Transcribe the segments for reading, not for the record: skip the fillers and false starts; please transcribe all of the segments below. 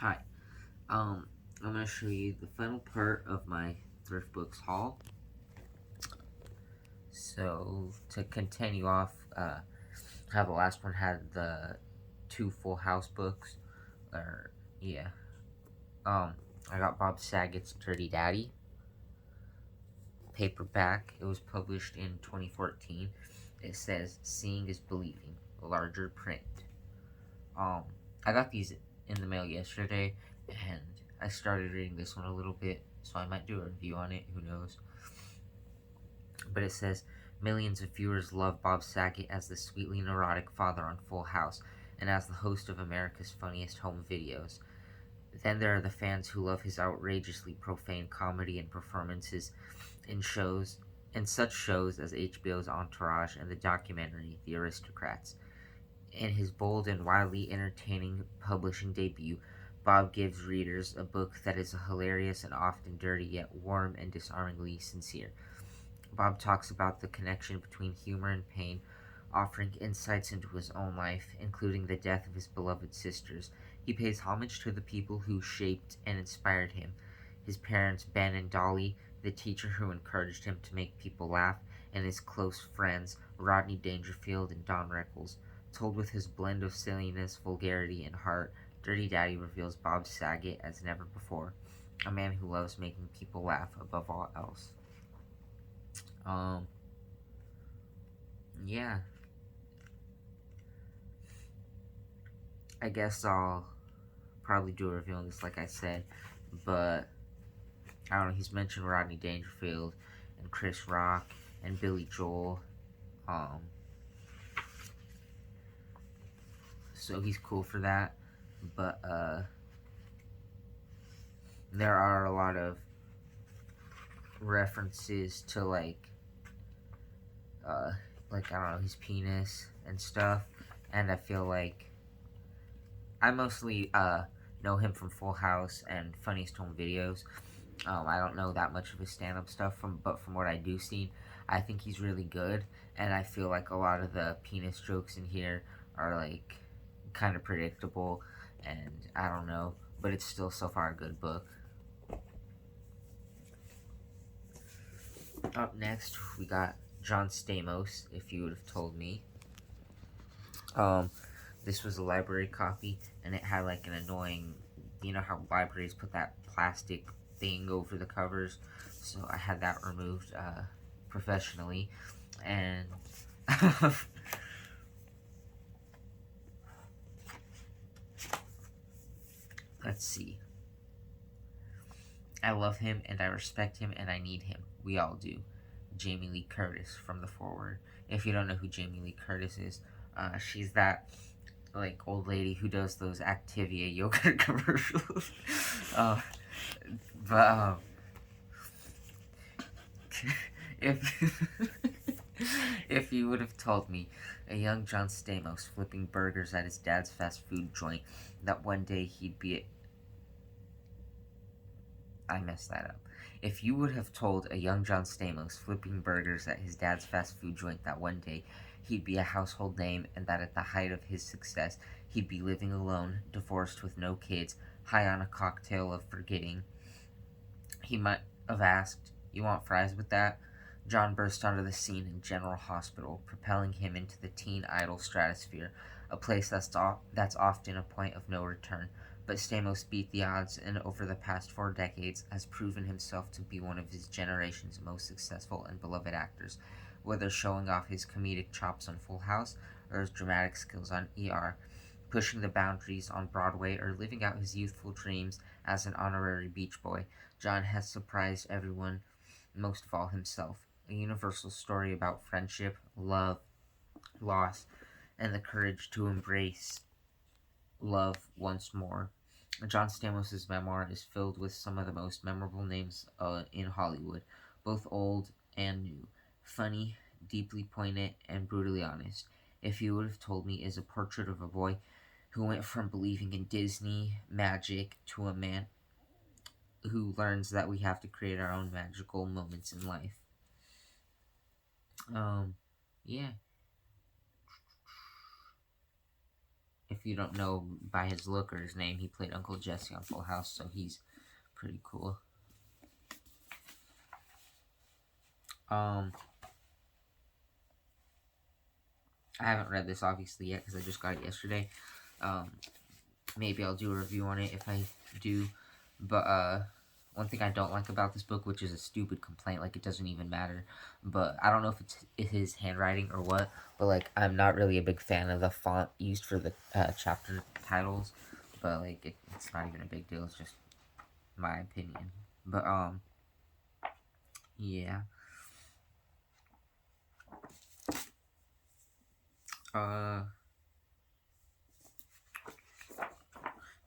Hi, I'm going to show you the final part of my thrift books haul. So, to continue off, how the last one had the two Full House books, or, yeah, um, I got Bob Saget's Dirty Daddy, paperback. It was published in 2014. It says, Seeing is Believing, larger print. Um, I got these in the mail yesterday, and I started reading this one a little bit, so I might do a review on it, who knows. But it says, millions of viewers love Bob Saget as the sweetly neurotic father on Full House, and as the host of America's Funniest Home Videos. Then there are the fans who love his outrageously profane comedy and performances in such shows as HBO's Entourage and the documentary The Aristocrats. In his bold and wildly entertaining publishing debut, Bob gives readers a book that is hilarious and often dirty, yet warm and disarmingly sincere. Bob talks about the connection between humor and pain, offering insights into his own life, including the death of his beloved sisters. He pays homage to the people who shaped and inspired him: his parents, Ben and Dolly, the teacher who encouraged him to make people laugh, and his close friends, Rodney Dangerfield and Don Rickles. Told with his blend of silliness, vulgarity, and heart, Dirty Daddy reveals Bob Saget as never before, a man who loves making people laugh above all else. Um, yeah, I guess I'll probably do a review on this, like I said, but I don't know. He's mentioned Rodney Dangerfield and Chris Rock and Billy Joel, um, so he's cool for that. But there are a lot of references to uh, like I don't know, his penis and stuff, and I feel like I mostly know him from Full House and Funniest Home Videos. I don't know that much of his stand-up stuff, but from what I do see, I think he's really good, and I feel like a lot of the penis jokes in here are like kind of predictable, and I don't know, but it's still so far a good book. Up next, we got John Stamos, If You Would Have Told Me. This was a library copy, and it had like an annoying, you know how libraries put that plastic thing over the covers, so I had that removed professionally, and let's see. I love him, and I respect him, and I need him. We all do. Jamie Lee Curtis from the foreword. If you don't know who Jamie Lee Curtis is, she's that like old lady who does those Activia yogurt commercials. uh, but if if you would have told me, a young John Stamos flipping burgers at his dad's fast food joint, that one day he'd be I messed that up. If you would have told a young John Stamos flipping burgers at his dad's fast food joint that one day he'd be a household name, and that at the height of his success he'd be living alone, divorced with no kids, high on a cocktail of forgetting, he might have asked, "You want fries with that?" John burst onto the scene in General Hospital, propelling him into the teen idol stratosphere, a place that's often a point of no return. But Stamos beat the odds, and over the past 4 decades has proven himself to be one of his generation's most successful and beloved actors, whether showing off his comedic chops on Full House or his dramatic skills on ER, pushing the boundaries on Broadway, or living out his youthful dreams as an honorary beach boy. John has surprised everyone, most of all himself. A universal story about friendship, love, loss, and the courage to embrace love once more. John Stamos' memoir is filled with some of the most memorable names in Hollywood, both old and new. Funny, deeply poignant, and brutally honest. If You Would Have Told Me is a portrait of a boy who went from believing in Disney magic to a man who learns that we have to create our own magical moments in life. Yeah. if you don't know by his look or his name, he played Uncle Jesse on Full House, so he's pretty cool. I haven't read this obviously yet because I just got it yesterday. Maybe I'll do a review on it if I do. But one thing I don't like about this book, which is a stupid complaint, like it doesn't even matter, but I don't know if it's his handwriting or what, but like I'm not really a big fan of the font used for the chapter titles, but like it's not even a big deal. It's just my opinion. But yeah.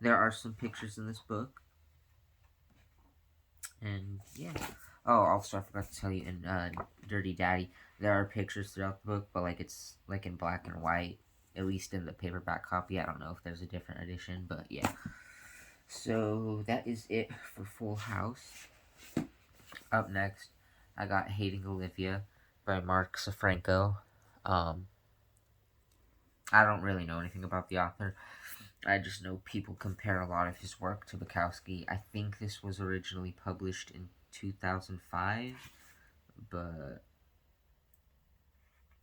There are some pictures in this book. And yeah. Oh, also I forgot to tell you in Dirty Daddy, there are pictures throughout the book, but like it's like in black and white, at least in the paperback copy. I don't know if there's a different edition, but yeah. So that is it for Full House. Up next, I got Hating Olivia by Mark Safranco. I don't really know anything about the author. I just know people compare a lot of his work to Bukowski. I think this was originally published in 2005, but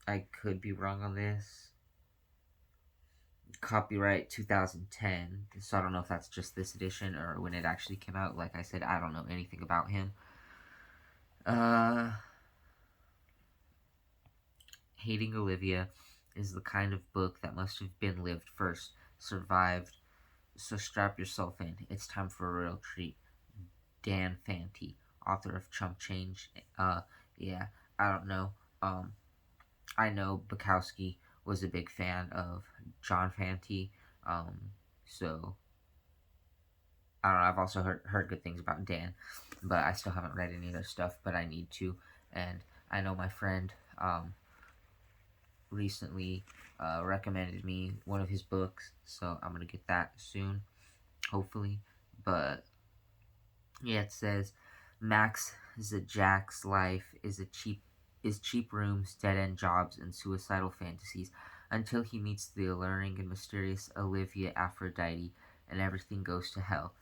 I could be wrong on this. Copyright 2010, so I don't know if that's just this edition or when it actually came out. Like I said, I don't know anything about him. Hating Olivia is the kind of book that must have been lived first, survived, so strap yourself in. It's time for a real treat. Dan Fanti, author of Chump Change. Yeah, I don't know. I know Bukowski was a big fan of John Fanti. So I don't know. I've also heard good things about Dan, but I still haven't read any of their stuff. But I need to, and I know my friend recently recommended me one of his books, so I'm gonna get that soon, hopefully. But yeah, it says Max Zajak's life is cheap rooms, dead end jobs, and suicidal fantasies until he meets the alluring and mysterious Olivia Aphrodite, and everything goes to hell.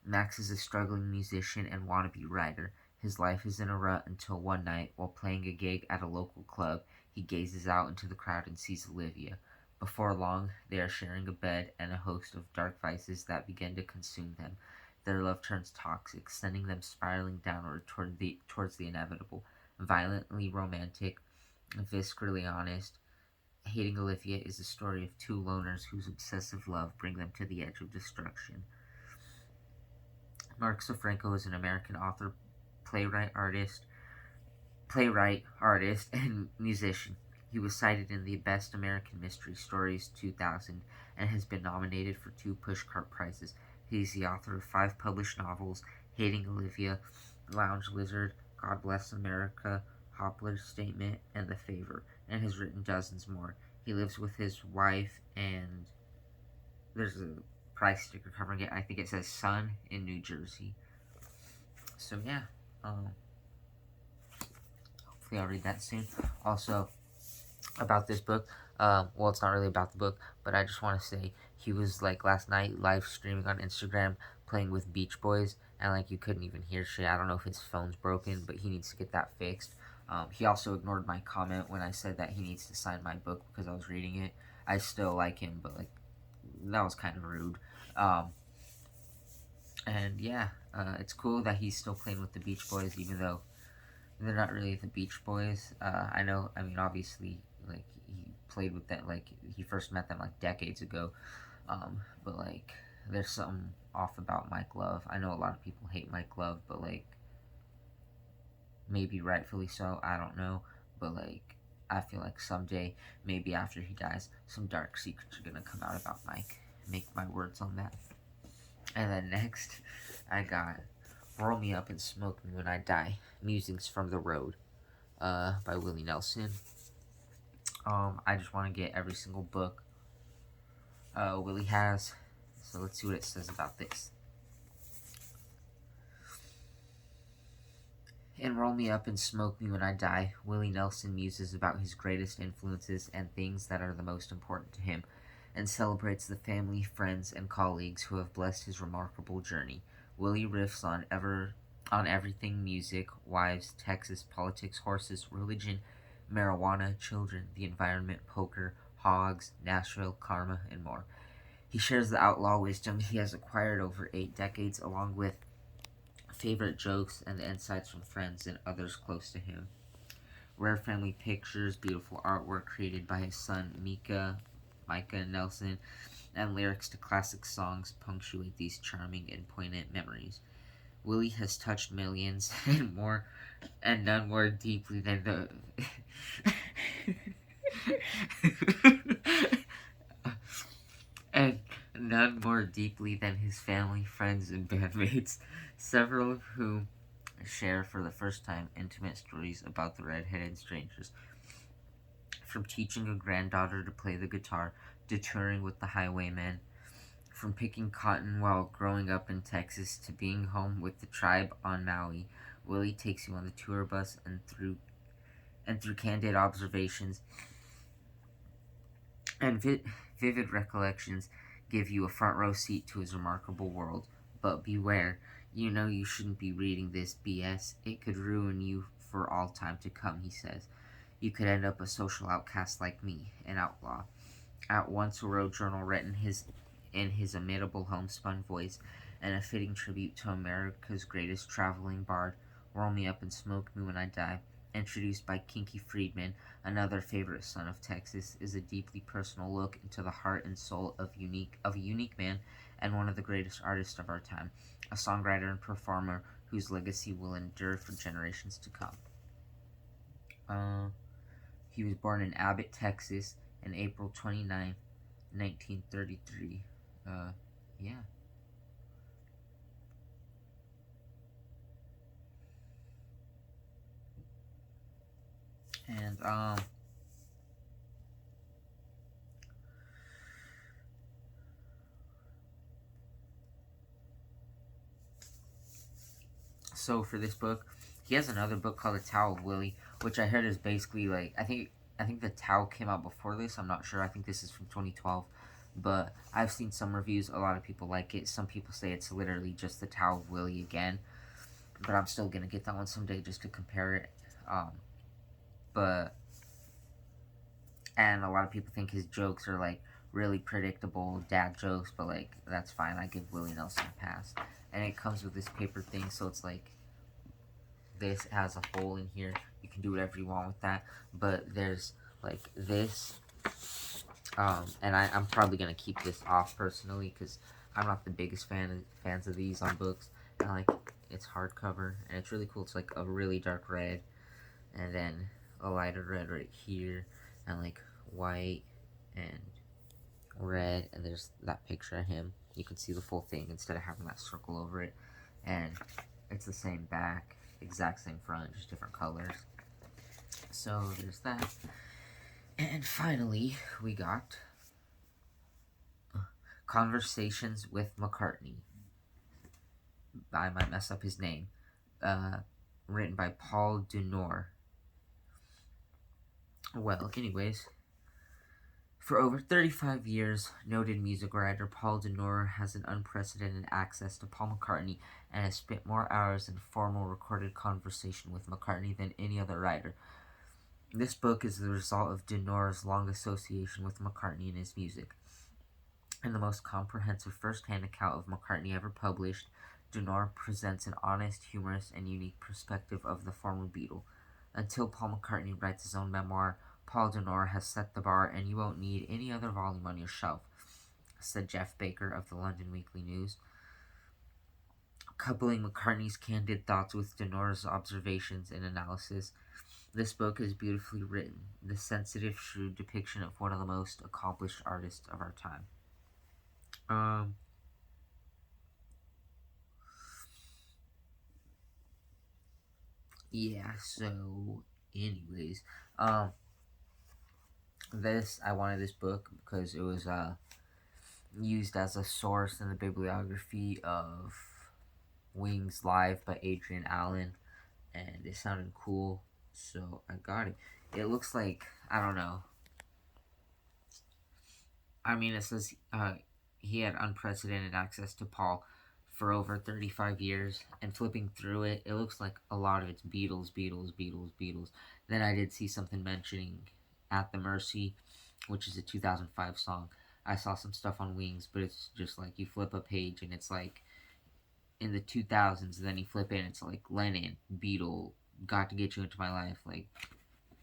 Max is a struggling musician and wannabe writer. His life is in a rut until one night, while playing a gig at a local club, he gazes out into the crowd and sees Olivia. Before long, they are sharing a bed and a host of dark vices that begin to consume them. Their love turns toxic, sending them spiraling downward towards the inevitable. Violently romantic, viscerally honest, Hating Olivia is the story of two loners whose obsessive love bring them to the edge of destruction. Mark Safranco is an American author, playwright, artist, and musician. He was cited in the Best American Mystery Stories 2000 and has been nominated for 2 Pushcart Prizes. He is the author of 5 published novels: Hating Olivia, Lounge Lizard, God Bless America, Hopler's Statement, and The Favor, and has written dozens more. He lives with his wife, and there's a price sticker covering it. I think it says son in New Jersey. So yeah, hopefully I'll read that soon. Also, about this book, well, it's not really about the book, but I just want to say he was like last night live streaming on Instagram playing with Beach Boys, and like you couldn't even hear shit. I don't know if his phone's broken, but he needs to get that fixed. He also ignored my comment when I said that he needs to sign my book because I was reading it. I still like him, but like that was kind of rude. And yeah, it's cool that he's still playing with the Beach Boys, even though they're not really the Beach Boys. I know, I mean, obviously, like, he played with them, like, he first met them, like, decades ago. But, like, there's something off about Mike Love. I know a lot of people hate Mike Love, but, like, maybe rightfully so, I don't know. But, like, I feel like someday, maybe after he dies, some dark secrets are gonna come out about Mike. Make my words on that. And then next, I got Roll Me Up and Smoke Me When I Die, Musings from the Road, by Willie Nelson. I just want to get every single book Willie has, so let's see what it says about this. In Roll Me Up and Smoke Me When I Die, Willie Nelson muses about his greatest influences and things that are the most important to him. and celebrates the family, friends, and colleagues who have blessed his remarkable journey. Willie riffs on everything: music, wives, Texas, politics, horses, religion, marijuana, children, the environment, poker, hogs, Nashville, karma, and more. He shares the outlaw wisdom he has acquired over 8 decades, along with favorite jokes and the insights from friends and others close to him. Rare family pictures, beautiful artwork created by his son Micah Nelson, and lyrics to classic songs punctuate these charming and poignant memories. Willie has touched millions and none more deeply than the and none more deeply than his family, friends, and bandmates, several of whom share for the first time intimate stories about the red-headed strangers. From teaching a granddaughter to play the guitar to touring with the Highwaymen, from picking cotton while growing up in Texas to being home with the tribe on Maui, Willie takes you on the tour bus and through candid observations and vivid recollections give you a front row seat to his remarkable world. But beware, you know you shouldn't be reading this BS. It could ruin you for all time to come, he says. You could end up a social outcast like me, an outlaw. At once a road journal written in his imitable homespun voice, and a fitting tribute to America's greatest traveling bard, Roll Me Up and Smoke Me When I Die, introduced by Kinky Friedman, another favorite son of Texas, is a deeply personal look into the heart and soul of a unique man and one of the greatest artists of our time, a songwriter and performer whose legacy will endure for generations to come. He was born in Abbott, Texas, on April 29, 1933. Yeah. And, so for this book, he has another book called The Tao of Willie, which I heard is basically like, I think The Tao came out before this. I'm not sure. I think this is from 2012. But I've seen some reviews. A lot of people like it. Some people say it's literally just The Tao of Willie again. But I'm still going to get that one someday just to compare it. But and a lot of people think his jokes are like really predictable dad jokes, but like that's fine. I give Willie Nelson a pass. And it comes with this paper thing, so it's like this has a hole in here. You can do whatever you want with that, but there's like this, and I'm probably gonna keep this off personally because I'm not the biggest fans of these on books. And like it's hardcover and it's really cool. It's like a really dark red, and then a lighter red right here, and like white and red, and there's that picture of him. You can see the full thing instead of having that circle over it, and it's the same back, exact same front, just different colors. So there's that. And finally, we got Conversations with McCartney. I might mess up his name. Written by Paul Dunor. Well, anyways, for over 35 years, noted music writer Paul Dunor has an unprecedented access to Paul McCartney and has spent more hours in formal recorded conversation with McCartney than any other writer. This book is the result of Dunor's long association with McCartney and his music. In the most comprehensive first-hand account of McCartney ever published, Dunor presents an honest, humorous, and unique perspective of the former Beatle. Until Paul McCartney writes his own memoir, Paul Dunor has set the bar, and you won't need any other volume on your shelf, said Jeff Baker of the London Weekly News. Coupling McCartney's candid thoughts with Dunor's observations and analysis, this book is beautifully written, the sensitive, shrewd depiction of one of the most accomplished artists of our time. Yeah, so anyways, I wanted this book because it was used as a source in the bibliography of Wings Live by Adrian Allen, and it sounded cool, so I got it. It looks like, I don't know, I mean, it says he had unprecedented access to Paul for over 35 years, and flipping through it, it looks like a lot of it's Beatles, Beatles, Beatles, Beatles. Then I did see something mentioning At the Mercy, which is a 2005 song. I saw some stuff on Wings, but it's just like you flip a page and it's like in the 2000s, and then you flip it and it's like Lennon, Beatle, Got to Get You Into My Life. Like,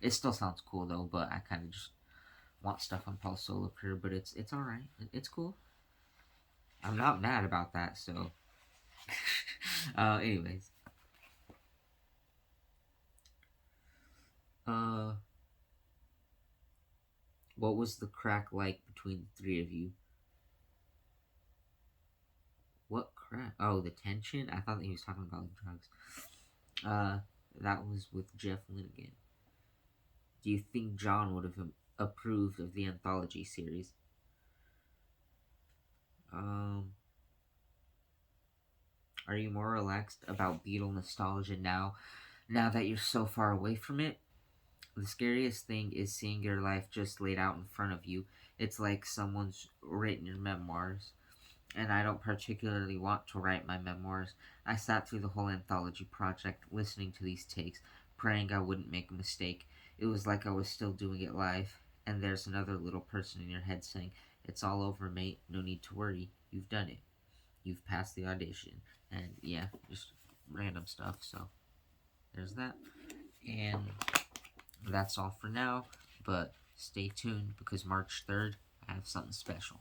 it still sounds cool though, but I kind of just want stuff on Paul's solo career, but it's all right. It's cool. I'm not mad about that. So, anyways, uh, what was the crack like between the three of you? What crack? Oh, the tension. I thought that he was talking about drugs. Uh, that was with Jeff Lynne again. Do you think John would have approved of the anthology series? Um, are you more relaxed about Beatle nostalgia now that you're so far away from it? The scariest thing is seeing your life just laid out in front of you. It's like someone's written your memoirs. And I don't particularly want to write my memoirs. I sat through the whole anthology project, listening to these takes, praying I wouldn't make a mistake. It was like I was still doing it live. And there's another little person in your head saying, "It's all over, mate. No need to worry. You've done it. You've passed the audition." And yeah, just random stuff. So there's that. And that's all for now, but stay tuned because March 3rd, I have something special.